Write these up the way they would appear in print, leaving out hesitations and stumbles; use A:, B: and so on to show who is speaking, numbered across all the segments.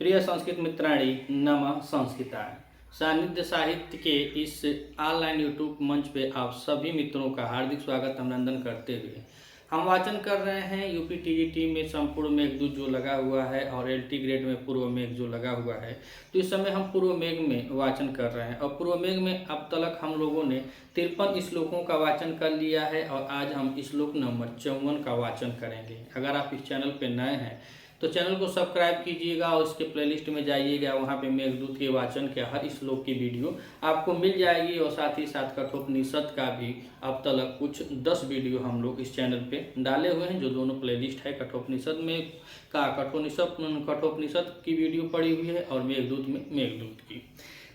A: प्रिय संस्कृत मित्राणी नमः संस्कृताय। सानिध्य साहित्य के इस ऑनलाइन यूट्यूब मंच पे आप सभी मित्रों का हार्दिक स्वागत अभिनंदन करते हुए हम वाचन कर रहे हैं यूपी टीजीटी में संपूर्ण मेघदूत जो लगा हुआ है और एलटी ग्रेड में पूर्व मेघ जो लगा हुआ है। तो इस समय हम पूर्व मेघ में वाचन कर रहे हैं और पूर्व मेघ में अब तक हम लोगों ने 53 श्लोकों का वाचन कर लिया है और आज हम श्लोक नंबर 54 का वाचन करेंगे। अगर आप इस चैनल पर नए हैं तो चैनल को सब्सक्राइब कीजिएगा और इसके प्लेलिस्ट में जाइएगा, वहाँ पे मेघदूत के वाचन के हर श्लोक की वीडियो आपको मिल जाएगी और साथ ही साथ कठोपनिषद का भी अब तक कुछ 10 वीडियो हम लोग इस चैनल पे डाले हुए हैं, जो दोनों प्लेलिस्ट है। कठोपनिषद में का कठोपनिषद की वीडियो पड़ी हुई है और मेघदूत में मेघदूत की।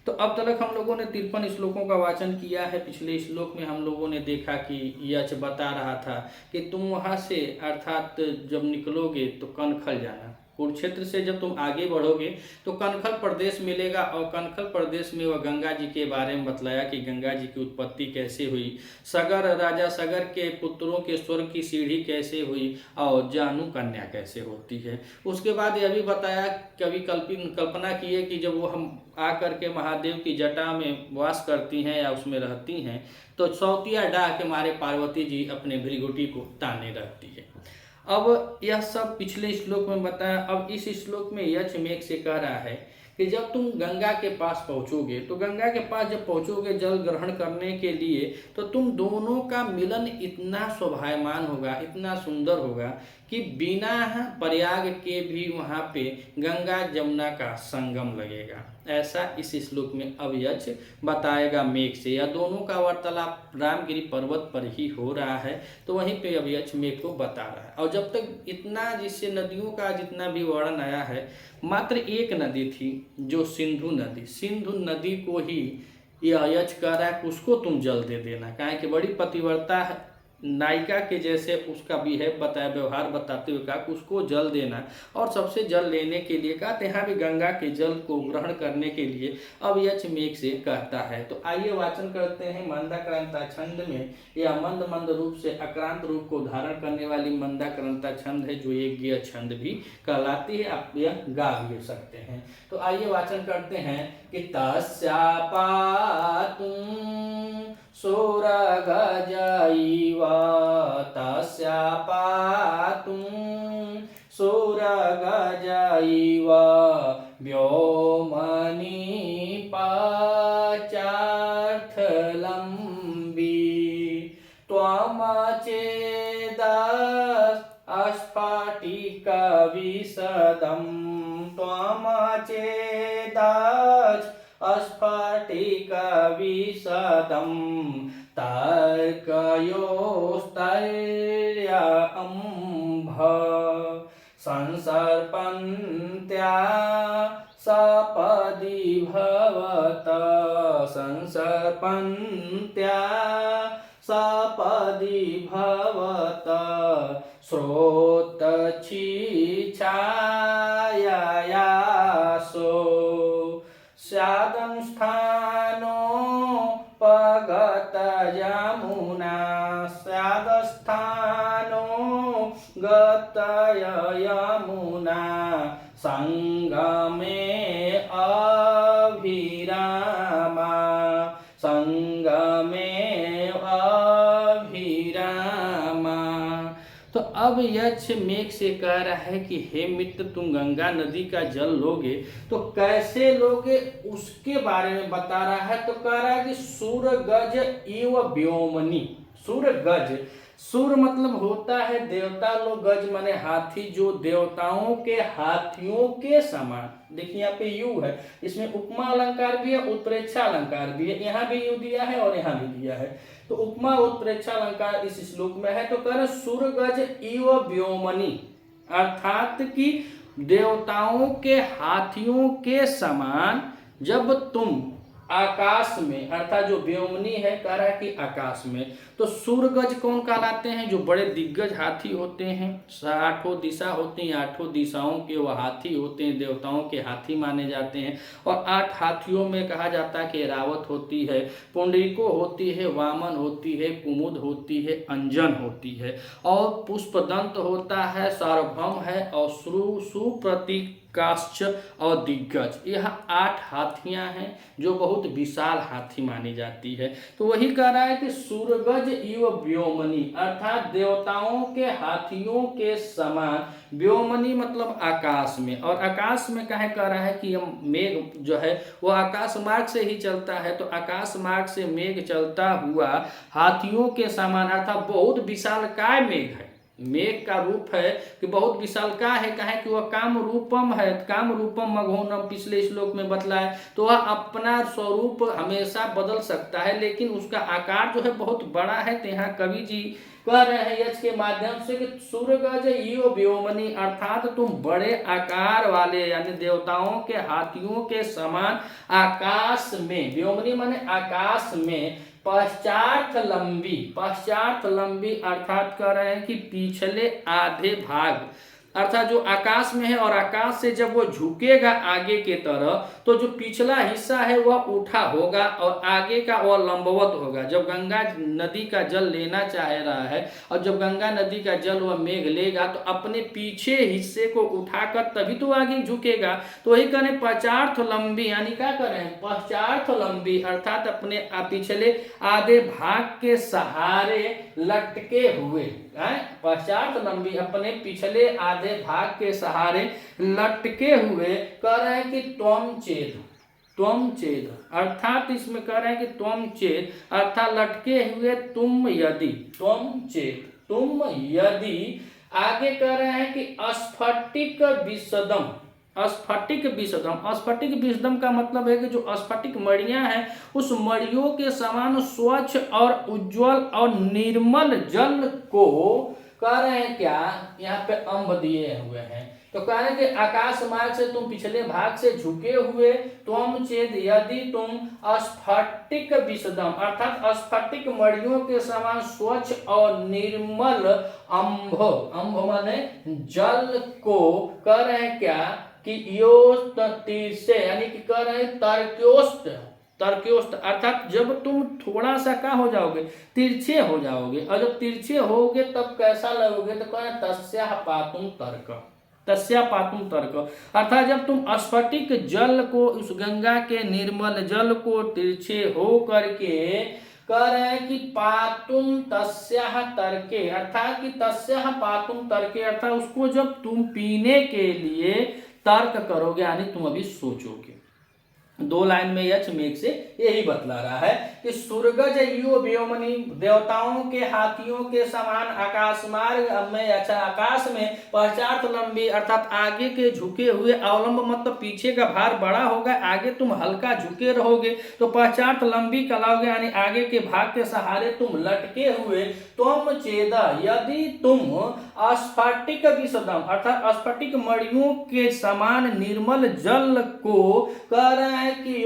A: तो अब तक हम लोगों ने 53 श्लोकों का वाचन किया है। पिछले श्लोक में हम लोगों ने देखा कि यच बता रहा था कि तुम वहाँ से अर्थात जब निकलोगे तो कनखल जाना। कुरुक्षेत्र से जब तुम आगे बढ़ोगे तो कनखल प्रदेश मिलेगा और कनखल प्रदेश में वह गंगा जी के बारे में बतलाया कि गंगा जी की उत्पत्ति कैसे हुई, सगर राजा सगर के पुत्रों के स्वर्ग की सीढ़ी कैसे हुई और जानू कन्या कैसे होती है। उसके बाद यह भी बताया, कभी कल्पना किए कि जब वो हम आकर के महादेव की जटा में वास करती हैं या उसमें रहती हैं तो सौतिया डाह के मारे पार्वती जी अपने भृगुटी को ताने रहती है। अब यह सब पिछले श्लोक में बताया। अब इस श्लोक में यक्ष मेघ से कह रहा है कि जब तुम गंगा के पास पहुँचोगे तो गंगा के पास जब पहुँचोगे जल ग्रहण करने के लिए तो तुम दोनों का मिलन इतना शोभायमान होगा, इतना सुंदर होगा कि बिना प्रयाग के भी वहाँ पे गंगा जमुना का संगम लगेगा। ऐसा इस श्लोक में अब यक्ष बताएगा मेघ से। यह दोनों का वार्तालाप रामगिरी पर्वत पर ही हो रहा है, तो वहीं पे अब यक्ष मेघ को बता रहा है। और जब तक इतना जिससे नदियों का जितना भी वर्णन आया है, मात्र एक नदी थी जो सिंधु नदी। सिंधु नदी को ही यह यक्ष कह रहा है कि उसको तुम जल दे देना, काहे कि बड़ी पतिव्रता है नायिका के जैसे उसका भी है बताया, व्यवहार बताते हुए कहा कि उसको जल देना। और सबसे जल लेने के लिए कहा, यहाँ भी गंगा के जल को ग्रहण करने के लिए अब यक्ष मेघ से कहता है। तो आइए वाचन करते हैं मंदाक्रांता छंद में। यह मंद मंद रूप से अक्रांत रूप को धारण करने वाली मंदाक्रांता छंद है, जो एक गेय छंद भी कहलाती है। आप यह गा भी सकते हैं। तो आइए वाचन करते हैं कि तस्यापा तुम सुरगजैव तस्यापातुं सुरगजैव व्योमनि पाचार्थलम्बी त्वमचेदस्फटिकविशदं अस्फटिकविशदं तर्कयोस्तर्यम्भ संसर्पन्त्या सपदि भवत संसर्पन्त्या सपदि भवत श्रोतच्छिछायासो स्यादंस्थानोपगत यमुना स्यादस्थानो गत यमुना संगमे अभिरामा संगमे अभिरामा। तो अब यक्ष मेघ से कह रहा है कि हे मित्र, तुम गंगा नदी का जल लोगे तो कैसे लोगे उसके बारे में बता रहा है। तो कह रहा है कि सूरगज इव व्योमनि। सूरगज, सूर मतलब होता है देवता लोग, गज माने हाथी, जो देवताओं के हाथियों के समान। देखिए यहाँ पे यू है, इसमें उपमा अलंकार भी है, उत्प्रेक्षा अलंकार भी है। यहाँ भी यू दिया है और यहाँ भी दिया है। तो उपमा उत्प्रेक्षा अलंकार इस श्लोक में है। तो कह रहे सूरगज इव व्योमनि, अर्थात कि देवताओं के हाथियों के समान जब तुम आकाश में, अर्थात जो व्योमनी है कह रहा है कि आकाश में। तो सूरगज कौन कहलाते हैं? जो बड़े दिग्गज हाथी होते हैं, आठों दिशा होती हैं, आठों दिशाओं के वह हाथी होते हैं, देवताओं के हाथी माने जाते हैं। और 8 हाथियों में कहा जाता है कि रावत होती है, पुंडरीको होती है, वामन होती है, कुमुद होती है, अंजन होती है, और पुष्पदंत होता है, सार्वभौम है, और सुप्रतीक काश्च और दिग्गज, यह 8 हाथियां हैं जो बहुत विशाल हाथी मानी जाती है। तो वही कह रहा है कि सूरगज इव व्योमनी, अर्थात देवताओं के हाथियों के समान, व्योमनी मतलब आकाश में, और आकाश में कहे कह रहा है कि यह मेघ जो है वो आकाश मार्ग से ही चलता है, तो आकाश मार्ग से मेघ चलता हुआ हाथियों के समान, अर्थात बहुत विशालकाय मेघ है। मेघ का रूप है कि बहुत विशालकाय है, कहे कि वह काम रूपम है, काम रूपम मघोनम पिछले श्लोक में बतलाया, तो वह अपना स्वरूप हमेशा बदल सकता है, लेकिन उसका आकार जो है बहुत बड़ा है। तो यहाँ कवि जी कह रहे हैं यश के माध्यम से कि सूरगज इव व्योमनी, अर्थात तुम बड़े आकार वाले यानी देवताओं के हाथियों के समान आकाश में, व्योमनी माने आकाश में, पश्चात लंबी अर्थात कह रहे हैं कि पिछले आधे भाग, अर्थात जो आकाश में है और आकाश से जब वो झुकेगा आगे के तरफ, तो जो पिछला हिस्सा है वह उठा होगा और आगे का वह लंबवत होगा। जब गंगा नदी का जल लेना चाह रहा है और जब गंगा नदी का जल वह मेघ लेगा तो अपने पीछे हिस्से को उठाकर तभी तो आगे झुकेगा। तो वही करें पश्चात लंबी, यानी क्या करें पश्चात लंबी, अर्थात अपने पिछले आधे भाग के सहारे लटके हुए, पश्चात लंबी अपने पिछले आधे भाग के सहारे लटके हुए, कह रहे हैं कि त्वम चेद, अर्थात इसमें कह रहे हैं कि त्वम चेद अर्थात लटके हुए तुम यदि, त्वम चेद तुम यदि, आगे कह रहे हैं कि स्फटिक विशदम, स्फटिक विशदम का मतलब है कि जो स्फटिक मणियां हैं उस मणियों के समान स्वच्छ और उज्जवल और निर्मल जल को, कह रहे हैं क्या, यहाँ पे अम्ब दिए हुए हैं, तो कह रहे हैं कि आकाश मार्ग से तुम पिछले भाग से झुके हुए, तुम चेद यदि तुम स्फटिक विशदम अर्थात स्फटिक मणियों के समान स्वच्छ और निर्मल अम्भ माने जल को, कह रहे हैं क्या कि योस्त तीर से, यानी कि कह रहे हैं तर्क्योस्त अर्थात जब तुम थोड़ा सा क्या हो जाओगे, तिरछे हो जाओगे, और जब तिरछे होगे तब कैसा लगोगे, तो कह रहे तस्याः पातुम तर्क, अर्थात जब तुम स्फटिक जल को, उस गंगा के निर्मल जल को तिरछे हो करके, कह रहे हैं कि पातुम तस्याः तर्के, अर्थात कि तस्याः पातुम तर्के, अर्थात उसको जब तुम पीने के लिए तर्क करोगे, यानी तुम अभी सोचोगे। 2 लाइन में यक्ष मेघ से यही बतला रहा है कि सूरगज इव व्योमनी, देवताओं के हाथियों के समान आकाश मार्ग में, अच्छा आकाश में, पश्चात लंबी अर्थात आगे के झुके हुए, अवलंब मतलब पीछे का भार बड़ा होगा, आगे तुम हल्का झुके रहोगे, तो पश्चात लंबी कहलाओगे, यानी आगे के भाग के सहारे तुम लटके हुए, तुम चेदा यदि तुम स्फटिक विशदम अर्थात स्फटिक मणियों के समान निर्मल जल को, कह रहे हैं कि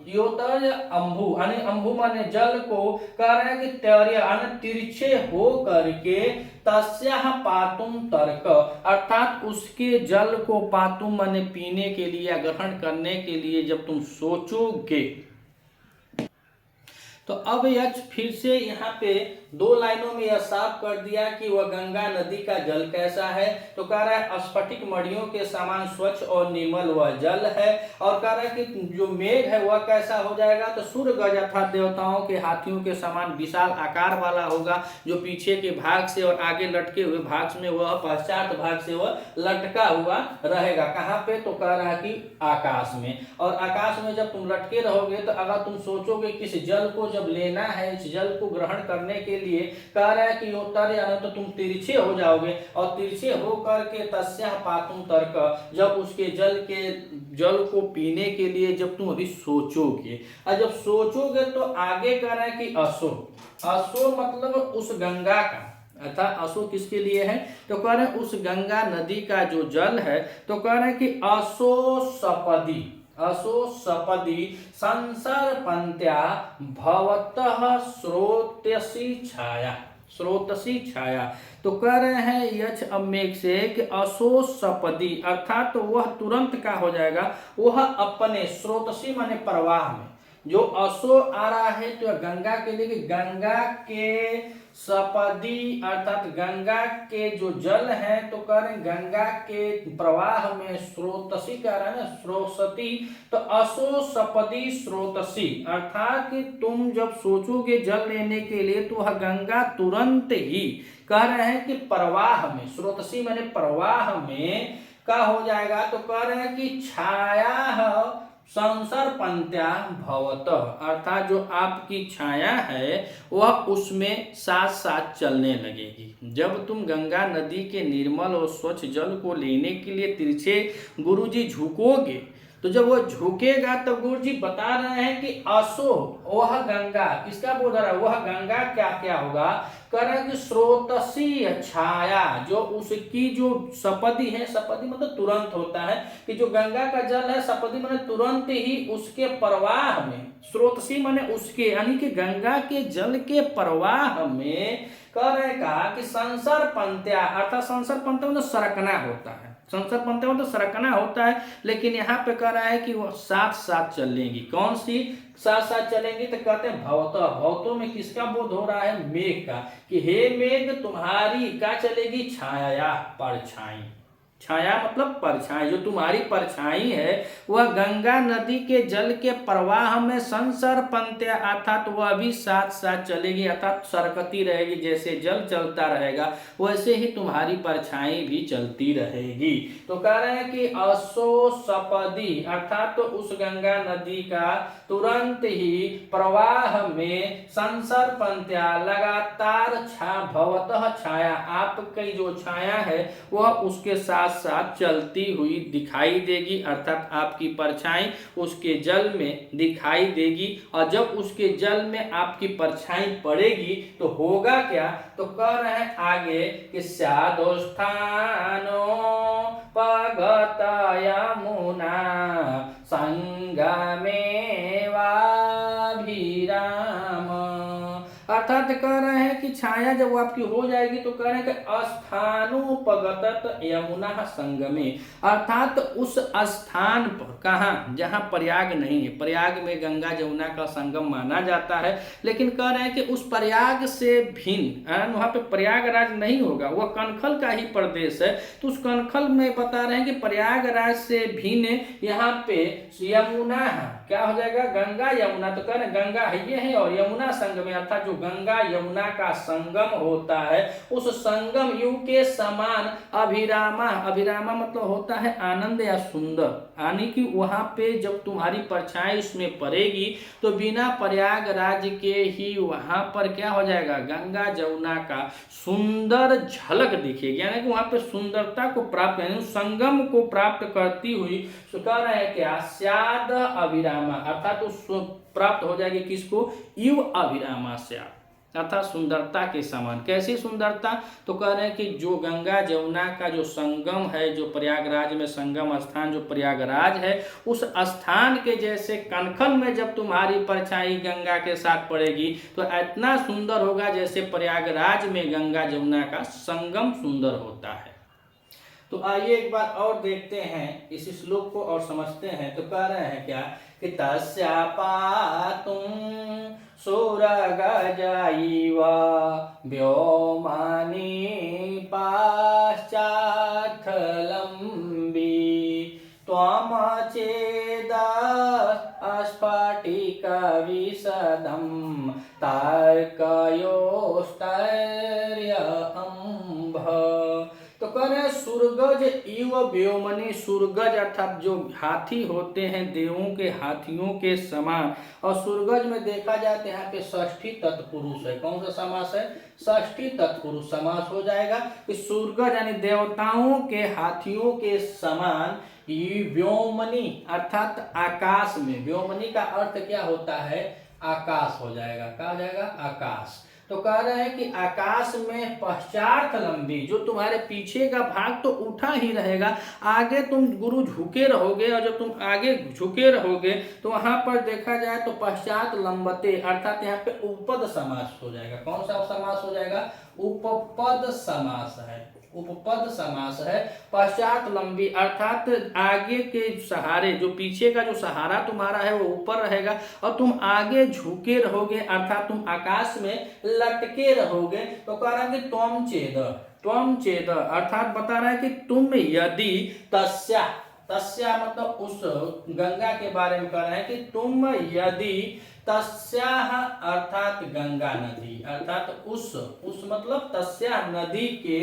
A: योतर्य अम्भु, यानी अम्भु माने जल को, कह रहे हैं कि तैर्य यानी तिरछे हो करके, तस्याः पातुम तर्क अर्थात उसके जल को, पातुम माने पीने के लिए या ग्रहण करने के लिए जब तुम सोचोगे। तो अब यक्ष फिर से यहाँ पे 2 लाइनों में यह साफ कर दिया कि वह गंगा नदी का जल कैसा है, तो कह रहा है स्फटिक मणियों के समान स्वच्छ और निर्मल वह जल है, और कह रहा है कि जो मेघ है वह कैसा हो जाएगा, तो सूरगज अर्थात देवताओं के हाथियों के समान विशाल आकार वाला होगा, जो पीछे के भाग से और आगे लटके हुए भाग में, वह पश्चात भाग से वह लटका हुआ रहेगा। कहाँ पे, तो कह रहा है कि आकाश में, और आकाश में जब तुम लटके रहोगे तो अगर तुम सोचोगे कि इस जल को जब लेना है, इस जल को ग्रहण करने के लिए, कह रहा है कि योतर्य यानी तो तुम तिरछे हो जाओगे, और तिरछे हो करके तस्याः पातुम तर्क जब उसके जल को पीने के लिए जब तुम अभी सोचोगे, और जब सोचोगे तो आगे कह रहा है कि असो मतलब उस गंगा का, अर्थात असो किसके लिए है, तो कह रहे हैं उस गंगा नदी का जो जल है, तो कह रहे हैं कि असो सपदि संसर्पन्त्या भवतः स्रोतसी छाया, तो कह रहे हैं यक्ष अब मेघ से कि असो सपदि अर्थात तो वह तुरंत का हो जाएगा, वह अपने स्रोतसी माने प्रवाह में, जो असो आ रहा है तो गंगा के लिए, गंगा के सपदी अर्थात गंगा के जो जल है, तो कह रहे गंगा के प्रवाह में स्रोतसी कह रहे हैं ना, स्रोतसी, तो असो सपदी स्रोतसी अर्थात कि तुम जब सोचोगे जल लेने के लिए तो वह गंगा तुरंत ही कह रहे हैं कि प्रवाह में, स्रोतसी माने प्रवाह में क्या हो जाएगा, तो कह रहे हैं कि छाया संसर्पन्त्या भवत अर्थात जो आपकी छाया है वह उसमें साथ साथ चलने लगेगी। जब तुम गंगा नदी के निर्मल और स्वच्छ जल को लेने के लिए तिरछे गुरुजी झुकोगे, तो जब वो झुकेगा तो गुरुजी बता रहे हैं कि असो वह गंगा, किसका बोल रहा है, वह गंगा क्या क्या होगा, कह रहे हैं कि स्रोतसी छाया, जो उसकी जो सपदी है, सपदी मतलब तुरंत होता है कि जो गंगा का जल है, सपदी माने तुरंत ही उसके प्रवाह में, स्रोतसी माने उसके, यानी कि गंगा के जल के प्रवाह में कह रहे का कि संसर्पन्त्या अर्थात संसर्पन्त्या मतलब सरकना होता है, संसर्पन्त्या मतलब सरकना होता है, लेकिन यहाँ पे कह रहा है कि वो साथ साथ चलेंगी। कौन सी साथ साथ चलेंगी, तो कहते हैं भवतः, भवतों में किसका बोध हो रहा है, मेघ का, कि हे मेघ तुम्हारी क्या चलेगी, छाया परछाई, छाया मतलब परछाई, जो तुम्हारी परछाई है वह गंगा नदी के जल के प्रवाह में संसर्पन्त्या अर्थात वह भी साथ साथ चलेगी, अर्थात सरकती रहेगी, जैसे जल चलता रहेगा वैसे ही तुम्हारी परछाई भी चलती रहेगी। तो कह रहे हैं कि असो सपदी अर्थात तो उस गंगा नदी का तुरंत ही प्रवाह में संसर्पन्त्या लगातार भवतः छाया, आपकी जो छाया है वह उसके साथ साथ चलती हुई दिखाई देगी, अर्थात आपकी परछाई उसके जल में दिखाई देगी। और जब उसके जल में आपकी परछाई पड़ेगी तो होगा क्या, तो कह रहे हैं आगे कि स्यादोस्थानो पगत यमुना संगमे वाभिराम अर्थात कह रहे हैं कि छाया जब वो आपकी हो जाएगी तो कह रहे हैं कि स्थानोपगत यमुना संगमे अर्थात उस स्थान पर, कहाँ, जहाँ प्रयाग नहीं है, प्रयाग में गंगा जमुना का संगम माना जाता है, लेकिन कह रहे हैं कि उस प्रयाग से भिन्न वहाँ पे प्रयागराज नहीं होगा, वह कनखल का ही प्रदेश है, तो उस कनखल में बता रहे हैं कि प्रयागराज से भिन्न यहाँ पे यमुना क्या हो जाएगा, गंगा यमुना, तो कह रहे गंगा ये है और यमुना संगम अर्थात जो गंगा यमुना का संगम होता है उस संगम युग के समान अभिरामा, अभिरामा मतलब होता है आनंद या सुंदर, यानी कि वहां पे जब तुम्हारी परछाई उसमें पड़ेगी तो बिना प्रयागराज के ही वहां पर क्या हो जाएगा, गंगा जमुना का सुंदर झलक दिखेगी, यानी कि वहां पे सुंदरता को प्राप्त, यानी संगम को प्राप्त करती हुई कह रहे हैं क्या, स्याद अभिरामा अर्थात तो प्राप्त हो जाएगी किसको, इव अभिरामा स्याद अर्थात सुंदरता के समान। कैसी सुंदरता, तो कह रहे हैं कि जो गंगा जमुना का जो संगम है, जो प्रयागराज में संगम स्थान जो प्रयागराज है, उस स्थान के जैसे कनखल में जब तुम्हारी परछाई गंगा के साथ पड़ेगी तो इतना सुंदर होगा जैसे प्रयागराज में गंगा जमुना का संगम सुंदर होता है। तो आइए एक बार और देखते हैं इस श्लोक को और समझते हैं। तो कह रहे हैं क्या कि तस्या पातुं सुरगजैव व्योमानि पाश्चात्लम्बी त्वमचेद स्फटिकविशदं तार्कयोस्तर्य अम्भ। तो कह रहे हैं सूरगज इव व्योमनि, सूरगज अर्थात जो हाथी होते हैं देवों के हाथियों के समान, और सूरगज में देखा जाए तो यहाँ पे षष्ठी तत्पुरुष है। कौन सा समास है, षष्ठी तत्पुरुष समास हो जाएगा कि सूरगज यानी देवताओं के हाथियों के समान, व्योमनि अर्थात आकाश में, व्योमनि का अर्थ क्या होता है, आकाश हो जाएगा, क्या हो जाएगा, आकाश। तो कह रहे हैं कि आकाश में पश्चात लंबी, जो तुम्हारे पीछे का भाग तो उठा ही रहेगा, आगे तुम गुरु झुके रहोगे, और जब तुम आगे झुके रहोगे तो वहां पर देखा जाए तो पश्चात लंबते अर्थात यहाँ पे उपद समास हो जाएगा। कौन सा समास हो जाएगा, उपपद समास है, उपपद समास है। पश्चात लंबी अर्थात आगे के सहारे, जो पीछे का जो सहारा तुम्हारा है वो ऊपर रहेगा और तुम आगे झुके रहोगे अर्थात तुम आकाश में लटके रहोगे। तो कह रहा है कि त्वम चेद अर्थात बता रहा है कि तुम यदि तस्या, तस्या मतलब उस गंगा के बारे में कह रहे हैं कि तुम यदि तस्याह अर्थात गंगा नदी अर्थात उस मतलब तस्या नदी के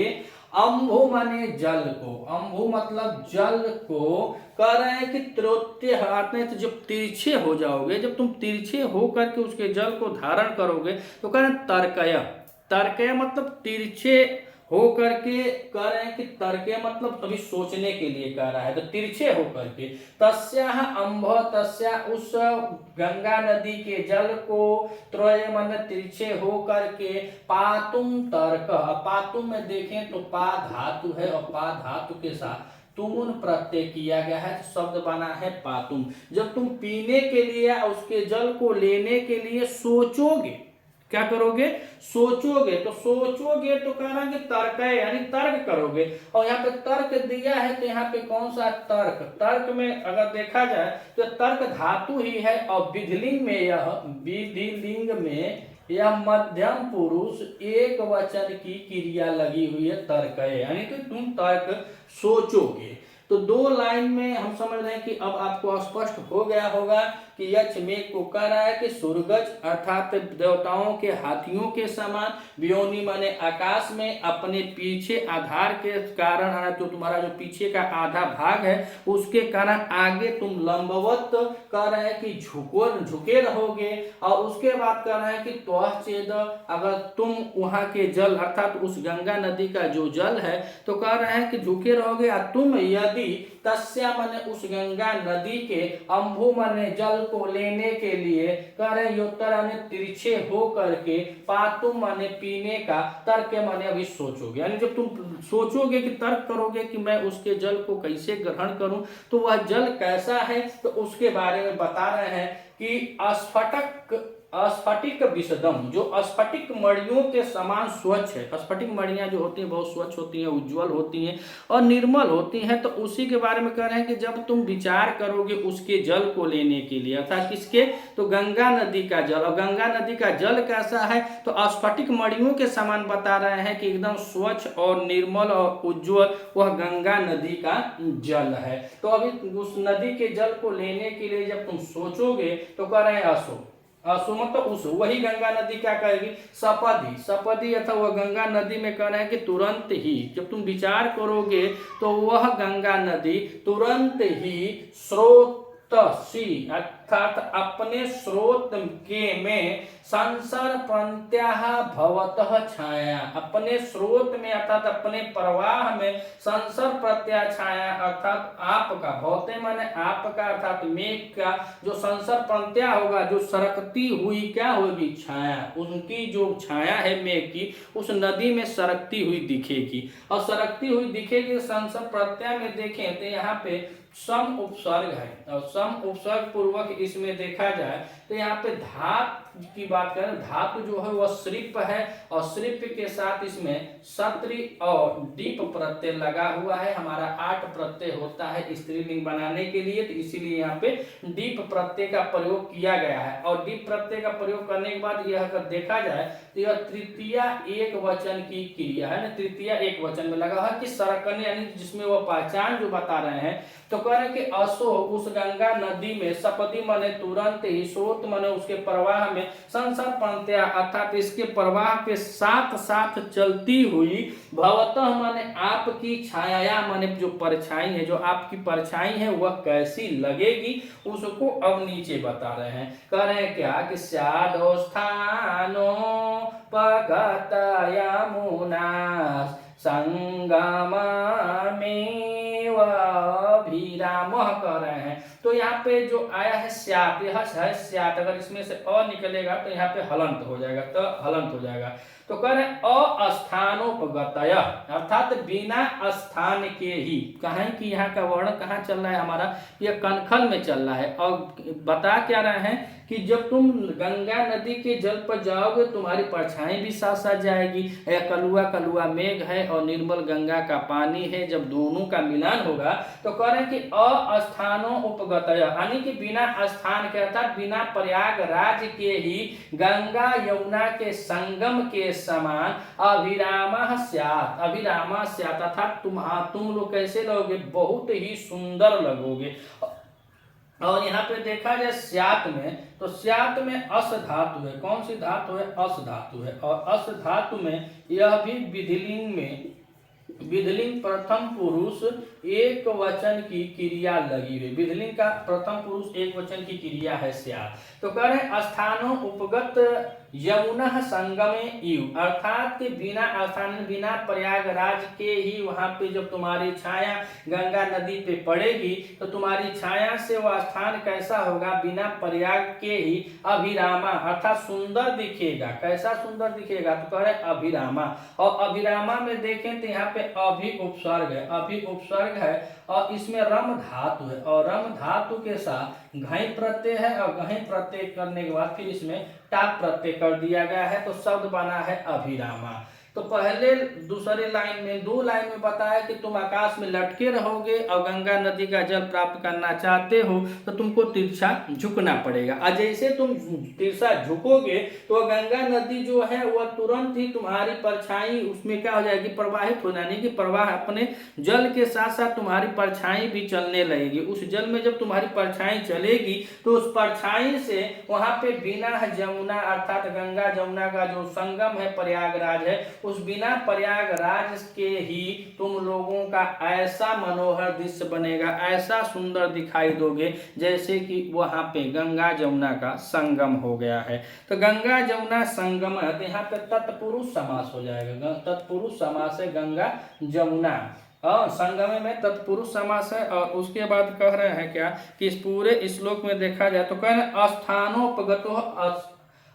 A: अम्भु माने जल को, अम्भु मतलब जल को कह रहे हैं कि त्रोत्य आते तो जब तिरछे हो जाओगे, जब तुम तिरछे हो करके उसके जल को धारण करोगे तो कह रहे हैं तर्कय, तर्कय मतलब तिरछे हो करके कह रहे हैं कि तर्कय मतलब अभी सोचने के लिए कह रहा है, तो तिरछे हो करके तस्या अम्भ, तस्या उस गंगा नदी के जल को त्रय मन तिरछे हो करके पातुम तर्क, पातुम में देखें तो पा धातु है और पा धातु के साथ तुमुन प्रत्यय किया गया है तो शब्द बना है पातुम। जब तुम पीने के लिए उसके जल को लेने के लिए सोचोगे, क्या करोगे, सोचोगे, तो सोचोगे तो कह रहा है कि तर्क है यानी तर्क करोगे। और यहाँ पे तर्क दिया है तो यहाँ पे कौन सा तर्क, तर्क में अगर देखा जाए तो तर्क धातु ही है और विधिलिंग में यह, विधिलिंग में यह मध्यम पुरुष एक वचन की क्रिया लगी हुई है तर्क है, यानी कि तुम तर्क सोचोगे। तो दो लाइन में हम समझ रहे हैं कि अब आपको स्पष्ट हो गया होगा कि यक्ष मेघ को कह रहा है कि सूरगज अर्थात देवताओं के हाथियों के समान, व्योनि माने आकाश में अपने पीछे आधार के कारण, जो तुम्हारा जो पीछे का आधा भाग है उसके कारण आगे तुम लंबवत कह रहे हैं कि झुके रहोगे। और उसके बाद कह रहे हैं कि त्वः चेद, अगर तुम वहां के जल अर्थात उस गंगा नदी का जो जल है तो कह रहे हैं कि झुके रहोगे। और तुम यदि तस्या माने उस गंगा नदी के अम्भु माने जल को लेने के लिए कह रहे योत्तर माने तिरछे हो करके पातुम माने पीने का, तर्क माने अभी सोचोगे, यानी जब तुम सोचोगे कि तर्क करोगे कि मैं उसके जल को कैसे ग्रहण करूं तो वह जल कैसा है तो उसके बारे में बता रहे हैं कि स्फटिक विशदम, जो स्फटिक मणियों के समान स्वच्छ है। स्फटिक मणियां जो होती हैं बहुत स्वच्छ होती हैं, उज्जवल होती हैं और निर्मल होती हैं। तो उसी के बारे में कह रहे हैं कि जब तुम विचार करोगे उसके जल को लेने के लिए अर्थात किसके, तो गंगा नदी का जल, और गंगा नदी का जल कैसा है तो स्फटिक मणियों के समान बता रहे हैं कि एकदम स्वच्छ और निर्मल और उज्जवल वह गंगा नदी का जल है। तो अभी उस नदी के जल को लेने के लिए जब तुम सोचोगे तो कह रहे हैं असो मतलब उस, वही गंगा नदी क्या कहेगी, सपदी, सपदी अथवा वह गंगा नदी में कह रहे हैं कि तुरंत ही जब तुम विचार करोगे तो वह गंगा नदी तुरंत ही स्रोतसी अर्थात अपने स्रोत के में संसर प्रत्याह भवतः छाया, अपने स्रोत में अर्थात अपने प्रवाह में संसर प्रत्याह छाया अर्थात आपका, भवते माने आपका अर्थात मेघ का जो संसर प्रत्याह होगा, जो सरकती हुई क्या होगी छाया, उनकी जो छाया है मेघ की उस नदी में सरकती हुई दिखेगी। और सरकती हुई दिखेगी संसर प्रत्याह में देखें तो यहाँ पे सम उपसर्ग है और सम उपसर्ग पूर्वक इसमें देखा जाए तो यहाँ पे धात की बात करें, धातु जो है वह श्रिप है और श्रिप के साथ इसमें सत्री और दीप प्रत्यय लगा हुआ है। हमारा 8 प्रत्यय होता है स्त्रीलिंग बनाने के लिए, तो इसीलिए यहाँ पे दीप प्रत्यय का प्रयोग किया गया है। और दीप प्रत्यय का प्रयोग करने के बाद यह अगर देखा जाए तो यह तृतीया एक वचन की क्रिया है ना, तृतीया एक वचन में लगा है कि सरकने, यानी जिसमें वह पहचान जो बता रहे हैं तो कह रहे हैं कि असो उस गंगा नदी में, सपदी माने तुरंत ही, स्रोत माने उसके प्रवाह में, संसर पंत्या अर्थात इसके प्रवाह के साथ साथ चलती हुई, भवतः माने आपकी, छाया माने जो परछाई है, जो आपकी परछाई है वह कैसी लगेगी उसको अब नीचे बता रहे हैं। कह रहे हैं क्या कि स्यादो स्थानो पगत यमुना संगम विरामः कर रहे हैं। तो यहाँ पे जो आया है स्यात, यह है स्यात, अगर इसमें से अ निकलेगा तो यहाँ पे हलंत हो जाएगा, तो हलंत हो जाएगा। तो कह रहे अस्थानोपगतय, अर्थात बिना स्थान के ही। कहें कि यहाँ का वर्ण कहाँ चल रहा है हमारा, ये कनखल में चल रहा है। और बता क्या रहे हैं कि जब तुम गंगा नदी के जल पर जाओगे तुम्हारी परछाई भी साथ साथ जाएगी। कलुआ कलुआ मेघ है और निर्मल गंगा का पानी है, जब दोनों का मिलन होगा तो कह रहे हैं कि अस्थानों उपगतय, यानी कि बिना स्थान के अर्थात बिना प्रयागराज के ही गंगा यमुना के संगम के समान अभिरामा स्यात्, अभिरामा स्यात् अर्थात तुम लोग कैसे लगोगे, बहुत ही सुंदर लगोगे। और यहाँ पे देखा जाए स्यात् में, तो स्यात् में अस धातु है। कौन सी धातु है, अस धातु है। और अस धातु में यह भी विधिलिंग में, विधिलिंग प्रथम पुरुष एक वचन की क्रिया लगी हुई, विधिलिंग का प्रथम पुरुष एक वचन की क्रिया है स्यात्। तो कह रहे हैं स्थानों उपगत यमुना संगमे इव, अर्थात कि बिना स्थान बिना प्रयागराज के ही वहां पे जब तुम्हारी छाया गंगा नदी पे पड़ेगी तो तुम्हारी छाया से वह स्थान कैसा होगा, बिना प्रयाग के ही अभिरामा अर्थात सुंदर दिखेगा। कैसा सुंदर दिखेगा, तो कह रहे अभिरामा। और अभिरामा में देखें तो यहाँ पे अभि उपसर्ग है, अभि उपसर्ग है और इसमें रम धातु है, और रम धातु के साथ घई प्रत्यय है, और घई प्रत्यय करने के बाद फिर इसमें टाप प्रत्यय कर दिया गया है, तो शब्द बना है अभिरामा। तो पहले दूसरे लाइन में, दो लाइन में बताया कि तुम आकाश में लटके रहोगे और गंगा नदी का जल प्राप्त करना चाहते हो तो तुमको तिरछा झुकना पड़ेगा। और जैसे तुम तिरछा झुकोगे तो गंगा नदी जो है वह तुरंत ही तुम्हारी परछाई उसमें क्या हो जाएगी, प्रवाहित हो जाने की, प्रवाह अपने जल के साथ साथ तुम्हारी परछाई भी चलने लगेगी। उस जल में जब तुम्हारी परछाई चलेगी तो उस परछाई से वहां पे बिना जमुना अर्थात गंगा जमुना का जो संगम है प्रयागराज है, उस बिना प्रयागराज के ही तुम लोगों का ऐसा मनोहर दृश्य बनेगा, ऐसा सुंदर दिखाई दोगे जैसे कि वहां पे गंगा जमुना का संगम हो गया है। तो गंगा जमुना संगम है, तो यहाँ पे तत्पुरुष समास हो जाएगा, तत्पुरुष समास है गंगा जमुना, संगम में तत्पुरुष समास है। और उसके बाद कह रहे हैं क्या कि इस पूरे श्लोक में देखा जाए तो कह रहे हैं अस्थानोपगतो,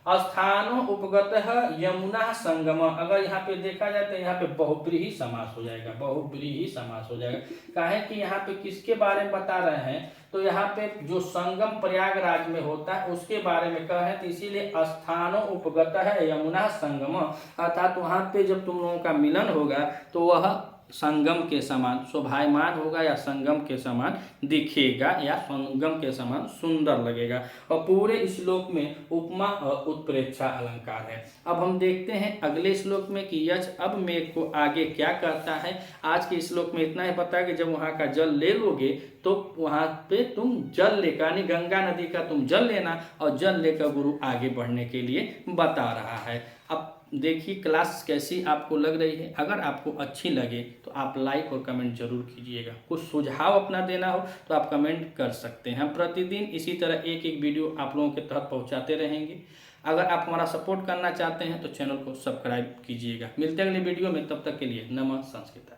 A: स्थानो उपगत यमुना संगम। अगर यहाँ पे देखा जाए तो यहाँ पे बहुब्रीहि समास हो जाएगा, बहुब्रीहि समास हो जाएगा। काहे कि यहाँ पे किसके बारे में बता रहे हैं, तो यहाँ पे जो संगम प्रयागराज में होता है उसके बारे में कहा है, तो इसीलिए स्थानो उपगत है यमुना संगम, अर्थात वहाँ पे जब तुम लोगों का मिलन होगा तो वह संगम के समान शोभायमान होगा या संगम के समान दिखेगा या संगम के समान सुंदर लगेगा। और पूरे श्लोक में उपमा और उत्प्रेक्षा अलंकार है। अब हम देखते हैं अगले श्लोक में कि यश अब मेघ को आगे क्या करता है। आज के श्लोक में इतना ही पता है कि जब वहाँ का जल ले लोगे तो वहाँ पे तुम जल लेकर, यानी गंगा नदी का तुम जल लेना और जल लेकर गुरु आगे बढ़ने के लिए बता रहा है। अब देखिए क्लास कैसी आपको लग रही है। अगर आपको अच्छी लगे तो आप लाइक और कमेंट जरूर कीजिएगा। कुछ सुझाव अपना देना हो तो आप कमेंट कर सकते हैं। हम प्रतिदिन इसी तरह एक एक वीडियो आप लोगों के तहत पहुंचाते रहेंगे। अगर आप हमारा सपोर्ट करना चाहते हैं तो चैनल को सब्सक्राइब कीजिएगा। मिलते हैं अगले वीडियो में, तब तक के लिए नमः संस्कृत।